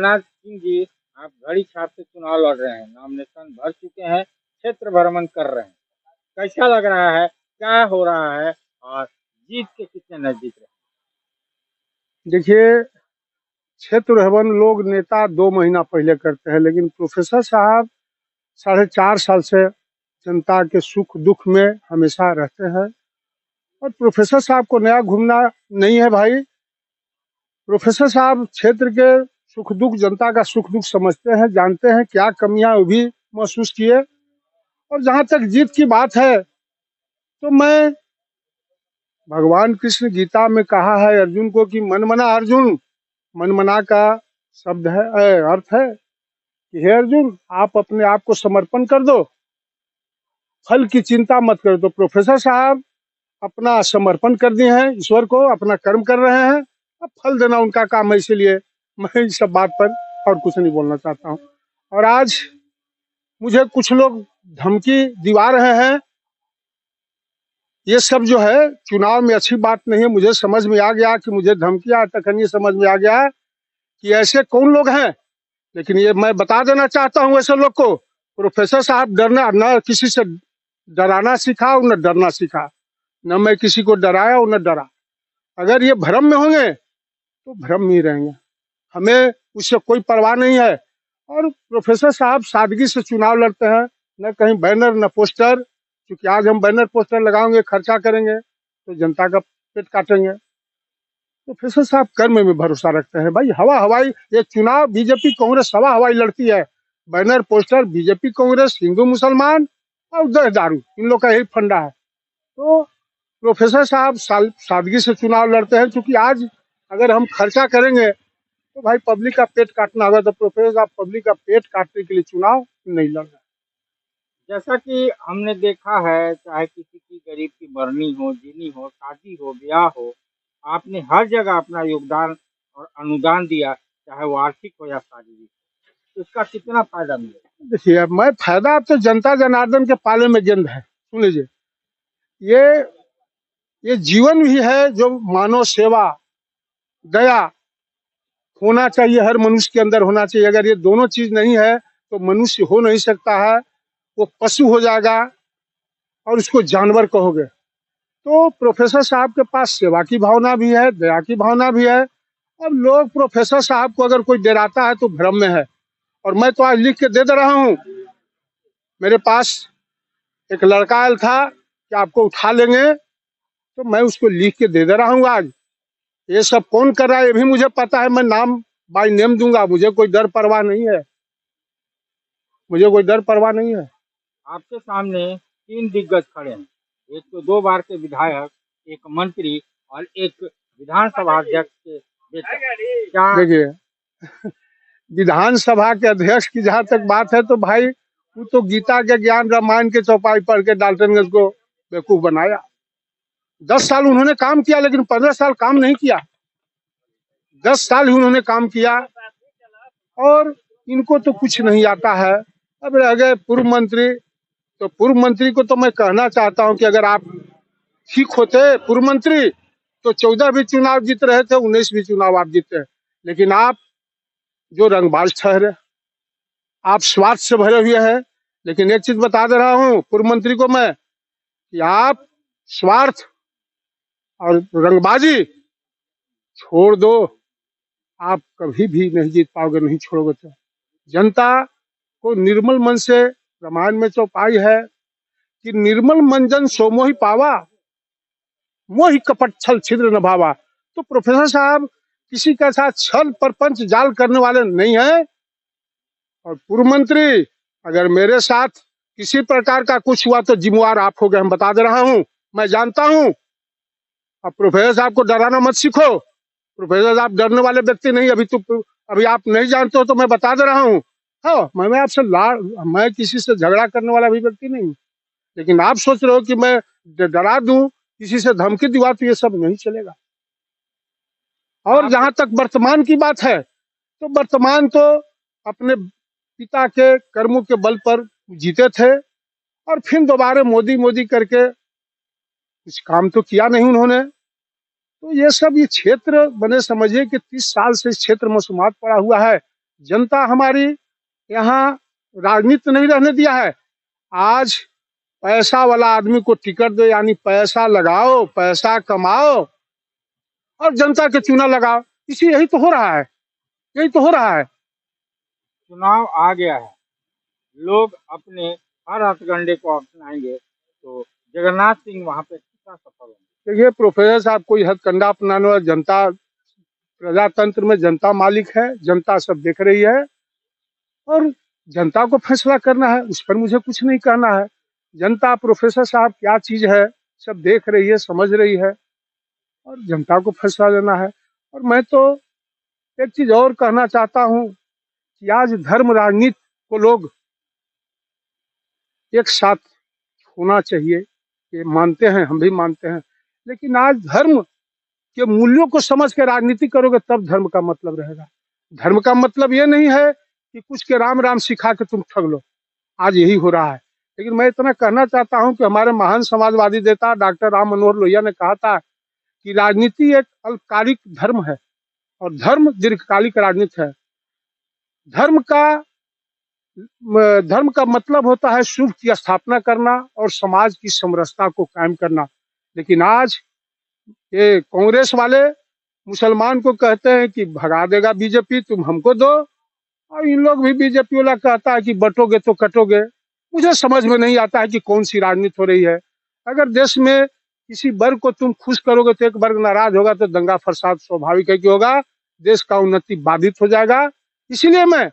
जगन्नाथ सिंह जी, आप घड़ी छाप से चुनाव लड़ रहे हैं, नॉमिनेशन भर चुके हैं, क्षेत्र भ्रमण कर रहे हैं। कैसा लग रहा है, क्या हो रहा है और जीत के कितने नजदीक रहे? देखिए, क्षेत्र भ्रमण लोग नेता 2 महीना पहले करते हैं, लेकिन प्रोफेसर साहब 4.5 साल से जनता के सुख दुख में हमेशा रहते हैं। और प्रोफेसर साहब को नया घूमना नहीं है भाई। प्रोफेसर साहब क्षेत्र के सुख दुख, जनता का सुख दुख समझते हैं, जानते हैं क्या कमियां वो भी महसूस किए। और जहां तक जीत की बात है, तो मैं भगवान कृष्ण गीता में कहा है अर्जुन को कि मन मना अर्जुन, मन मना का शब्द है, अर्थ है कि हे अर्जुन, आप अपने आप को समर्पण कर दो, फल की चिंता मत करो। तो प्रोफेसर साहब अपना समर्पण कर दिए हैं ईश्वर को, अपना कर्म कर रहे हैं। अब फल देना उनका काम है, इसीलिए मैं इस सब बात पर और कुछ नहीं बोलना चाहता हूँ। और आज मुझे कुछ लोग धमकी दिवा रहे हैं, ये सब जो है चुनाव में अच्छी बात नहीं है। मुझे समझ में आ गया कि मुझे धमकियां तखन ये समझ में आ गया कि ऐसे कौन लोग हैं। लेकिन ये मैं बता देना चाहता हूँ ऐसे लोग को, प्रोफेसर साहब डरना न, किसी से डराना सीखा और न डरना सीखा, न मैं किसी को डराया और न डरा। अगर ये भ्रम में होंगे तो भ्रम में ही रहेंगे, हमें उससे कोई परवाह नहीं है। और प्रोफेसर साहब सादगी से चुनाव लड़ते हैं, न कहीं बैनर न पोस्टर। क्योंकि आज हम बैनर पोस्टर लगाएंगे, खर्चा करेंगे तो जनता का पेट काटेंगे। प्रोफेसर साहब कर्म में भरोसा रखते हैं भाई। हवा हवाई ये चुनाव बीजेपी कांग्रेस हवा हवाई लड़ती है, banner poster BJP Congress, Hindu मुसलमान और दह दारू, इन लोग का यही फंडा है। तो प्रोफेसर साहब सादगी से चुनाव लड़ते हैं, क्योंकि आज अगर हम खर्चा करेंगे तो भाई पब्लिक का पेट काटना होगा। तो प्रोफेसर साहब पब्लिक का पेट काटने के लिए चुनाव नहीं लड़ रहे। जैसा कि हमने देखा है, चाहे किसी की गरीब की मरनी हो, जीनी हो, शादी हो, ब्याह हो, आपने हर जगह अपना योगदान और अनुदान दिया, चाहे वो आर्थिक हो या शारीरिक। तो इसका कितना फायदा मिलेगा? देखिए, अब मैं फायदा अब तो जनता जनार्दन के पाले में गेंद है। सुन लीजिए, ये ये जीवन भी है जो मानव सेवा, दया होना चाहिए, हर मनुष्य के अंदर होना चाहिए। अगर ये दोनों चीज नहीं है तो मनुष्य हो नहीं सकता है, वो पशु हो जाएगा और उसको जानवर कहोगे। तो प्रोफेसर साहब के पास सेवा की भावना भी है, दया की भावना भी है। अब लोग प्रोफेसर साहब को अगर कोई डराता है तो भ्रम में है। और मैं तो आज लिख के दे रहा हूँ, मेरे पास एक लड़का आयल था कि आपको उठा लेंगे, तो मैं उसको लिख के दे रहा हूँ आज। ये सब कौन कर रहा है ये भी मुझे पता है, मैं नाम बाय नेम दूंगा। मुझे कोई डर परवाह नहीं है, मुझे कोई डर परवाह नहीं है। आपके सामने 3 दिग्गज खड़े हैं, एक तो 2 बार के विधायक, एक मंत्री और एक विधानसभा अध्यक्ष के बेटा। क्या देखिए, विधानसभा के अध्यक्ष की जहां तक बात है तो भाई वो तो गीता के ज्ञान रामायण के चौपाई पढ़ के डाल्टनगंज को बेवकूफ बनाया। 10 साल उन्होंने काम किया, लेकिन 15 साल काम नहीं किया। 10 साल ही उन्होंने काम किया और इनको तो कुछ नहीं आता है। अब रह गए पूर्व मंत्री, तो पूर्व मंत्री को तो मैं कहना चाहता हूं कि अगर आप ठीक होते पूर्व मंत्री तो 14 भी चुनाव जीत रहे थे, 19 भी चुनाव आप जीते। लेकिन आप जो रंगबाज ठहरे, आप स्वार्थ से भरे हुए हैं। लेकिन एक चीज बता दे रहा हूँ पूर्व मंत्री को मैं, कि आप स्वार्थ और रंगबाजी छोड़ दो, आप कभी भी नहीं जीत पाओगे, नहीं छोड़ोगे तो। जनता को निर्मल मन से, रामायण में चौपाई है कि निर्मल मन जन सो मोहि पावा, मोहि कपट छल छिद्र न भावा। तो प्रोफेसर साहब किसी के साथ छल प्रपंच जाल करने वाले नहीं है। और पूर्व मंत्री, अगर मेरे साथ किसी प्रकार का कुछ हुआ तो जिम्मेवार आप हो गए, हम बता दे रहा हूँ, मैं जानता हूँ। अब प्रोफेसर साहब को डराना मत सीखो, प्रोफेसर साहब डरने वाले व्यक्ति नहीं। अभी आप नहीं जानते हो तो मैं बता दे रहा हूँ। हाँ, मैं आपसे मैं किसी से झगड़ा करने वाला भी व्यक्ति नहीं हूँ। लेकिन आप सोच रहे हो कि मैं डरा दूं, किसी से धमकी दिवा, तो ये सब नहीं चलेगा। और आप जहां तक वर्तमान की बात है, तो वर्तमान तो अपने पिता के कर्मों के बल पर जीते थे और फिर दोबारा मोदी मोदी करके कुछ काम तो किया नहीं उन्होंने। तो ये सब, ये क्षेत्र बने समझिए कि 30 साल से इस क्षेत्र में मौसुमात पड़ा हुआ है। जनता हमारी यहाँ राजनीति नहीं रहने दिया है। आज पैसा वाला आदमी को टिकट दो, यानी पैसा लगाओ, पैसा कमाओ और जनता के चुनाव लगाओ। इसी यही तो हो रहा है, यही तो हो रहा है। चुनाव आ गया है, लोग अपने हर हथकंडे को अपनाएंगे, तो जगन्नाथ सिंह वहां पे कितना सफल होंगे? देखिए प्रोफेसर साहब, कोई हथकंडा अपनाने वाला, जनता, प्रजातंत्र में जनता मालिक है, जनता सब देख रही है और जनता को फैसला करना है, उस पर मुझे कुछ नहीं कहना है। जनता प्रोफेसर साहब क्या चीज है सब देख रही है, समझ रही है और जनता को फैसला लेना है। और मैं तो एक चीज और कहना चाहता हूँ कि आज धर्म राजनीति को लोग एक साथ होना चाहिए, ये मानते हैं, हम भी मानते हैं, लेकिन आज धर्म के मूल्यों को समझ के राजनीति करोगे तब धर्म का मतलब रहेगा। धर्म का मतलब ये नहीं है कि कुछ के राम राम सिखा के तुम ठग लो, आज यही हो रहा है। लेकिन मैं इतना कहना चाहता हूं कि हमारे महान समाजवादी नेता डॉक्टर राम मनोहर लोहिया ने कहा था कि राजनीति एक अल्पकालिक धर्म है और धर्म दीर्घकालिक राजनीति है। धर्म का मतलब होता है शुभ की स्थापना करना और समाज की समरसता को कायम करना। लेकिन आज ये कांग्रेस वाले मुसलमान को कहते हैं कि भगा देगा बीजेपी, तुम हमको दो, और इन लोग भी, बीजेपी वाला कहता है कि बटोगे तो कटोगे। मुझे समझ में नहीं आता है कि कौन सी राजनीति हो रही है। अगर देश में किसी वर्ग को तुम खुश करोगे तो एक वर्ग नाराज होगा, तो दंगा फसाद स्वाभाविक है कि होगा, देश का उन्नति बाधित हो जाएगा। इसीलिए मैं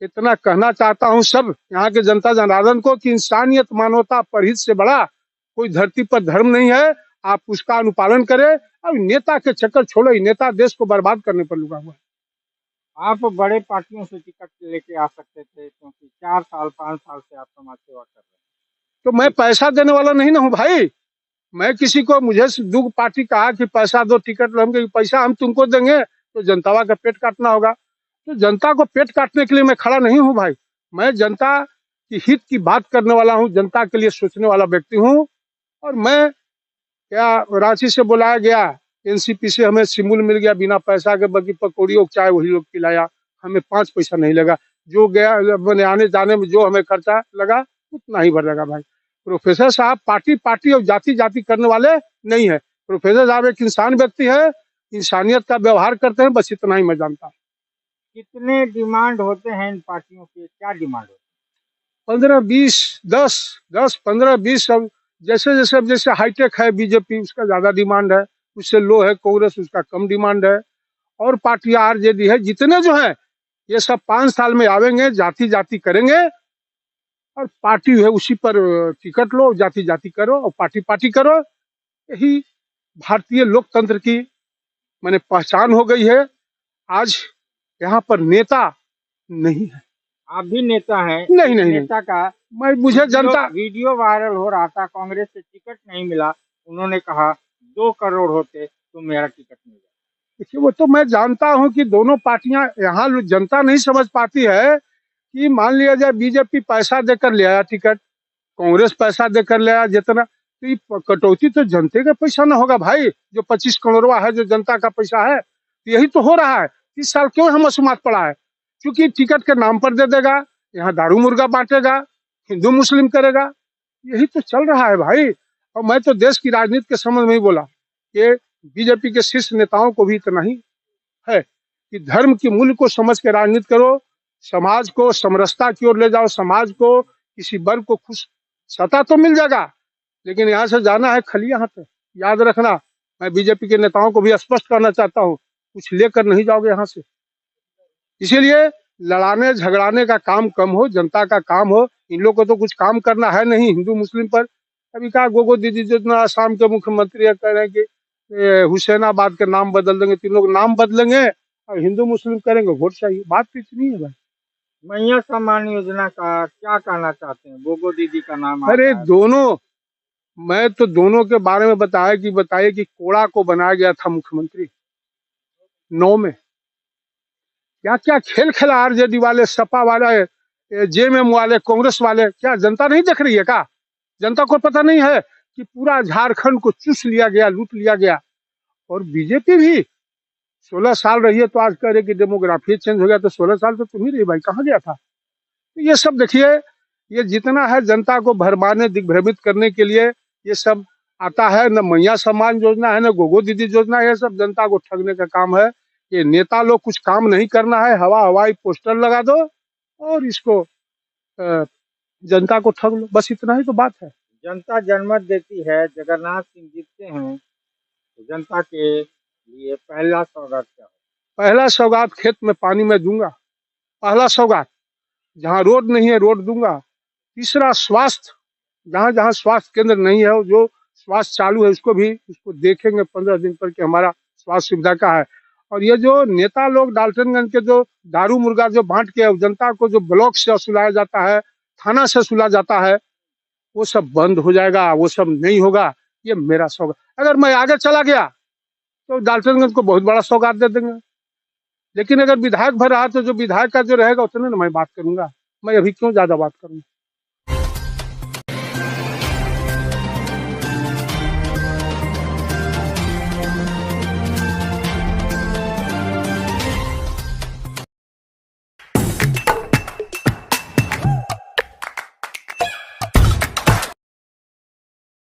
इतना कहना चाहता हूँ सब यहाँ के जनता जनार्दन को कि इंसानियत, मानवता, परहित से बड़ा कोई धरती पर धर्म नहीं है। आप उसका अनुपालन करें और नेता के चक्कर छोड़ो, नेता देश को बर्बाद करने पर लगा हुआ है। आप बड़े पार्टियों से टिकट लेके आ सकते थे, क्योंकि 4 साल 5 साल से आप समाज सेवा कर रहे हैं। तो मैं पैसा देने वाला नहीं ना हूँ भाई। मैं किसी को, मुझे दो पार्टी कहा कि पैसा दो टिकट लो, हम पैसा हम तुमको देंगे तो जनता का पेट काटना होगा। तो जनता को पेट काटने के लिए मैं खड़ा नहीं हूँ भाई। मैं जनता की हित की बात करने वाला हूँ, जनता के लिए सोचने वाला व्यक्ति हूँ। और मैं क्या, रांची से बुलाया गया, एनसीपी से हमें सिमुल मिल गया बिना पैसा के, बाकी पकौड़ी और चाय वही लोग पिलाया, हमें 5 पैसा नहीं लगा। जो गया मैंने आने जाने में जो हमें खर्चा लगा उतना ही भर लगा भाई। प्रोफेसर साहब पार्टी पार्टी और जाति जाति करने वाले नहीं है। प्रोफेसर साहब एक इंसान व्यक्ति है, इंसानियत का व्यवहार करते हैं, बस इतना ही मैं जानता हूँ। कितने डिमांड होते हैं इन पार्टियों के, क्या डिमांड होते हैं? 15 20 10 15 20 सब जैसे जैसे जैसे हाईटेक है बीजेपी उसका ज्यादा डिमांड है, उससे लो है कांग्रेस उसका कम डिमांड है। और पार्टियां आरजेडी है, जितने जो है ये सब 5 साल में आवेंगे, जाति जाति करेंगे और पार्टी है उसी पर टिकट लो, जाति जाति करो और पार्टी पार्टी करो। यही भारतीय लोकतंत्र की माने पहचान हो गई है। आज यहाँ पर नेता नहीं है। आप भी नेता हैं? नहीं नहीं नहीं, नेता का मुझे जनता, वीडियो वायरल हो रहा था, कांग्रेस से टिकट नहीं मिला, उन्होंने कहा 2 करोड़ होते तो मेरा टिकट मिल जाता। देखिए वो तो मैं जानता हूं कि दोनों पार्टियां, यहाँ जनता नहीं समझ पाती है कि मान लिया जाए बीजेपी पैसा देकर ले आया टिकट, कांग्रेस पैसा देकर ले आया जितना, तो ये कटौती तो जनता का पैसा ना होगा भाई। जो 25 करोड़वा है जो जनता का पैसा है, तो यही तो हो रहा है। 30 साल क्यों हम समात पड़ा है, क्योंकि टिकट के नाम पर दे देगा, यहाँ दारू मुर्गा बांटेगा, हिंदू मुस्लिम करेगा, यही तो चल रहा है भाई। और मैं तो देश की राजनीति के संबंध में ही बोला, ये बीजेपी के शीर्ष नेताओं को भी इतना ही है कि धर्म के मूल्य को समझ के राजनीति करो, समाज को समरसता की ओर ले जाओ, समाज को किसी वर्ग को खुश, सत्ता तो मिल जाएगा लेकिन यहाँ से जाना है खलिया हाथ। याद रखना, मैं बीजेपी के नेताओं को भी स्पष्ट करना चाहता हूँ, कुछ लेकर नहीं जाओगे यहाँ से। इसीलिए लड़ाने झगड़ाने का काम कम हो, जनता का काम हो। इन लोग को तो कुछ काम करना है नहीं हिंदू मुस्लिम पर। अभी कहा गोगो दीदी जो आसाम के मुख्यमंत्री है, कह रहे हैं कि हुसैनाबाद के नाम बदल देंगे, 3 लोग नाम बदलेंगे और हिंदू मुस्लिम करेंगे, वोट चाहिए। बात तो इतनी है भाई। मैया सम्मान योजना का क्या कहना चाहते हैं? गोगो दीदी का नाम अरे दोनों, मैं तो दोनों के बारे में बताइए कि कोड़ा को बनाया गया था मुख्यमंत्री 9 में, क्या क्या खेल खेला आरजेडी वाले, सपा वाले, जेएमएम वाले, कांग्रेस वाले। क्या जनता नहीं देख रही है? क्या जनता को पता नहीं है कि पूरा झारखंड को चूस लिया गया, लूट लिया गया? और बीजेपी भी 16 साल रही है तो आज कह रहे कि डेमोग्राफी चेंज हो गया, तो 16 साल तो तुम ही रही भाई, कहाँ गया था? तो ये सब देखिए, ये जितना है जनता को भरमाने दिग्भ्रमित करने के लिए ये सब आता है। न मैया सम्मान योजना है, न गोगो दीदी योजना है, ये सब जनता को ठगने का काम है। ये नेता लोग कुछ काम नहीं करना है, हवा हवाई पोस्टर लगा दो और इसको जनता को ठग लो, बस इतना ही तो बात है। जनता जनमत देती है, जगन्नाथ सिंह जीतते हैं तो जनता के लिए पहला सौगात क्या हो? पहला सौगात खेत में पानी में दूंगा, पहला सौगात। जहाँ रोड नहीं है रोड दूंगा। तीसरा स्वास्थ्य, जहाँ जहाँ स्वास्थ्य केंद्र नहीं है, जो स्वास्थ्य चालू है उसको देखेंगे 15 दिन पर कि हमारा स्वास्थ्य सुविधा का है। और ये जो नेता लोग डाल्टनगंज के जो दारू मुर्गा जो बांट के जनता को जो ब्लॉक से सुलाया जाता है, थाना से सुला जाता है, वो सब बंद हो जाएगा, वो सब नहीं होगा। ये मेरा सौगात। अगर मैं आगे चला गया तो डाल्टनगंज को बहुत बड़ा सौगात दे देंगे। लेकिन अगर विधायक भर रहा तो जो विधायक का जो रहेगा उतने ना मैं बात करूंगा। मैं अभी क्यों ज्यादा बात करूंगा।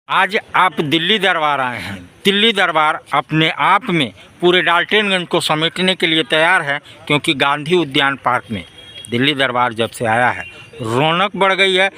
आज आप दिल्ली दरबार आए हैं। दिल्ली दरबार अपने आप में पूरे डाल्टनगंज को समेटने के लिए तैयार है, क्योंकि गांधी उद्यान पार्क में दिल्ली दरबार जब से आया है रौनक बढ़ गई है।